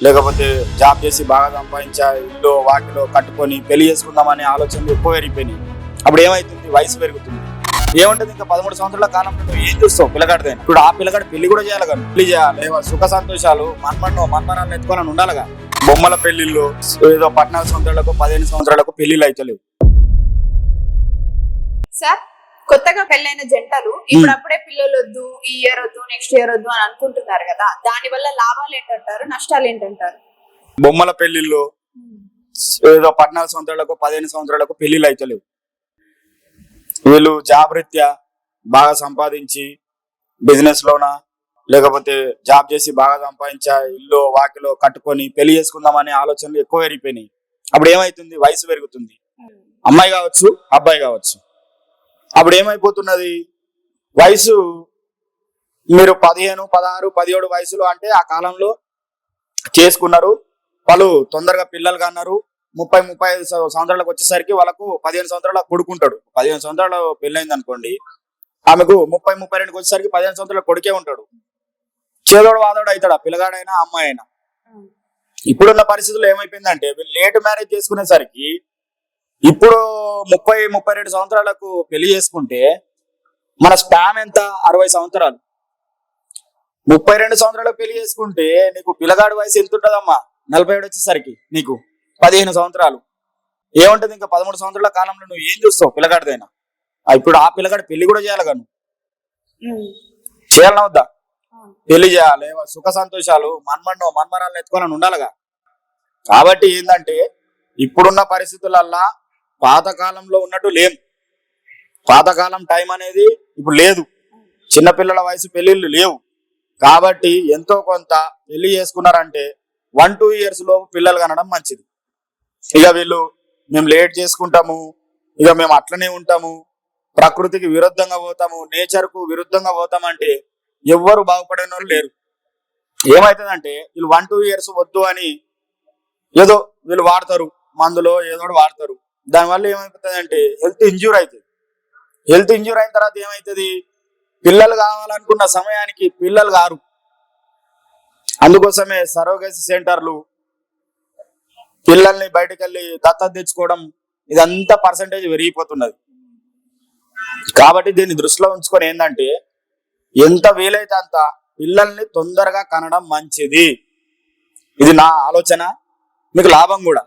లేకపోతే జాబ్ చేసి బాగా సంపాదించా ఇల్లు వాకిలో కట్టుకొని పెళ్లి చేసుకుందామనే ఆలోచనలు ఎక్కువ పెరిగిపోయినాయి. అప్పుడు ఏమైతుంది, వయసు పెరుగుతుంది. ఏముంటది, ఇంకా 13 సంవత్సరాల కాలంలో నువ్వు ఏం చూస్తావు పిల్లగాడిదైనా. ఇప్పుడు ఆ పిల్లగాడు పెళ్లి కూడా చేయాలి కదా, పెళ్లి చేయాలి, సుఖ సంతోషాలు మన్మనాలను ఎత్తుకోవాలని ఉండాలిగా. బొమ్మల పెళ్లిళ్ళు ఏదో 14 సంవత్సరాలకు 15 సంవత్సరాలకు పెళ్లిళ్ళు అవుతలేవు. సార్, కొత్తగా పెళ్ళైన జంటలు ఇప్పుడప్పుడే పిల్లలు వద్దు, ఈ ఇయర్ వద్దు, నెక్స్ట్ ఇయర్ వద్దు అని అనుకుంటున్నారు కదా, దాని వల్ల లాభాలు ఏంటంటారు, నష్టాలు ఏంటంటారు? బొమ్మల పెళ్లిళ్ళు ఏదో 14 సంవత్సరాలకు 15 సంవత్సరాలకు పెళ్లిళ్ళు అవుతలేవు. వీళ్ళు జాబ్ రీత్యా బాగా సంపాదించి బిజినెస్ లోనా లేకపోతే జాబ్ చేసి బాగా సంపాదించా ఇల్లు వాకిలో కట్టుకొని పెళ్లి చేసుకుందామనే ఆలోచనలు ఎక్కువ పెరిగిపోయినాయి. అప్పుడు ఏమైతుంది, వయసు పెరుగుతుంది. అమ్మాయి కావచ్చు, అబ్బాయి కావచ్చు. అప్పుడు ఏమైపోతున్నది, వయసు మీరు 15, 16, 17 వయసులో అంటే ఆ కాలంలో చేసుకున్నారు. వాళ్ళు తొందరగా పిల్లలు కన్నారు. 30, 35 సంవత్సరాలకు వచ్చేసరికి వాళ్ళకు 15 సంవత్సరాల కొడుకుంటాడు. 15 సంవత్సరాలు పెళ్ళైంది అనుకోండి, ఆమెకు 30, 32కి వచ్చేసరికి 15 సంవత్సరాల కొడుకే ఉంటాడు. చేదోడు వాదోడు అవుతాడు ఆ పిల్లగాడైనా అమ్మాయి అయినా. ఇప్పుడున్న పరిస్థితుల్లో ఏమైపోయిందంటే వీళ్ళు లేట్ మ్యారేజ్ చేసుకునేసరికి ఇప్పుడు 30, 32 సంవత్సరాలకు పెళ్లి చేసుకుంటే మన స్పామ్ ఎంత, 60 సంవత్సరాలు. 32 సంవత్సరాలకు పెళ్లి చేసుకుంటే నీకు పిల్లగాడి వయసు ఎంత ఉంటుందమ్మా, 47 వచ్చేసరికి నీకు 15 సంవత్సరాలు. ఏముంటది, ఇంకా 13 సంవత్సరాల కాలంలో నువ్వు ఏం చూస్తావు పిల్లగాడిదైనా. ఇప్పుడు ఆ పిల్లగాడు పెళ్లి కూడా చేయాలి కదా, చేయాలన్నా వద్దా? పెళ్లి చేయాలి, సుఖ సంతోషాలు మన్మనాలను ఎత్తుకోవాలని ఉండాలిగా. కాబట్టి ఏంటంటే ఇప్పుడున్న పరిస్థితులల్లా పాతకాలంలో ఉన్నట్టు లేం. పాతకాలం టైం అనేది ఇప్పుడు లేదు. చిన్నపిల్లల వయసు పెళ్లిళ్ళు లేవు. కాబట్టి ఎంతో కొంత పెళ్లి చేసుకున్నారంటే 1-2 ఇయర్స్ లో పిల్లలు కనడం మంచిది. ఇక వీళ్ళు మేము లేట్ చేసుకుంటాము, ఇక మేము అట్లనే ఉంటాము, ప్రకృతికి విరుద్ధంగా పోతాము, నేచర్ కు విరుద్ధంగా పోతామంటే ఎవ్వరు బాగుపడిన వాళ్ళు లేరు. ఏమవుతుందంటే వీళ్ళు 1-2 ఇయర్స్ వద్దు అని ఏదో వీళ్ళు వాడతారు, మందులో ఏదో వాడతారు. దానివల్ల ఏమైపోతుంది అంటే హెల్త్ ఇంజ్యూర్ అవుతుంది. హెల్త్ ఇంజ్యూర్ అయిన తర్వాత ఏమవుతుంది, పిల్లలు కావాలనుకున్న సమయానికి పిల్లలు కారు. అందుకోసమే సరోగసీ సెంటర్లు, పిల్లల్ని బయటకు వెళ్ళి దత్తత తెచ్చుకోవడం, ఇదంతా పర్సంటేజ్ పెరిగిపోతున్నది. కాబట్టి దీన్ని దృష్టిలో ఉంచుకొని ఏంటంటే ఎంత వీలైతే అంత పిల్లల్ని తొందరగా కనడం మంచిది. ఇది నా ఆలోచన, మీకు లాభం కూడా.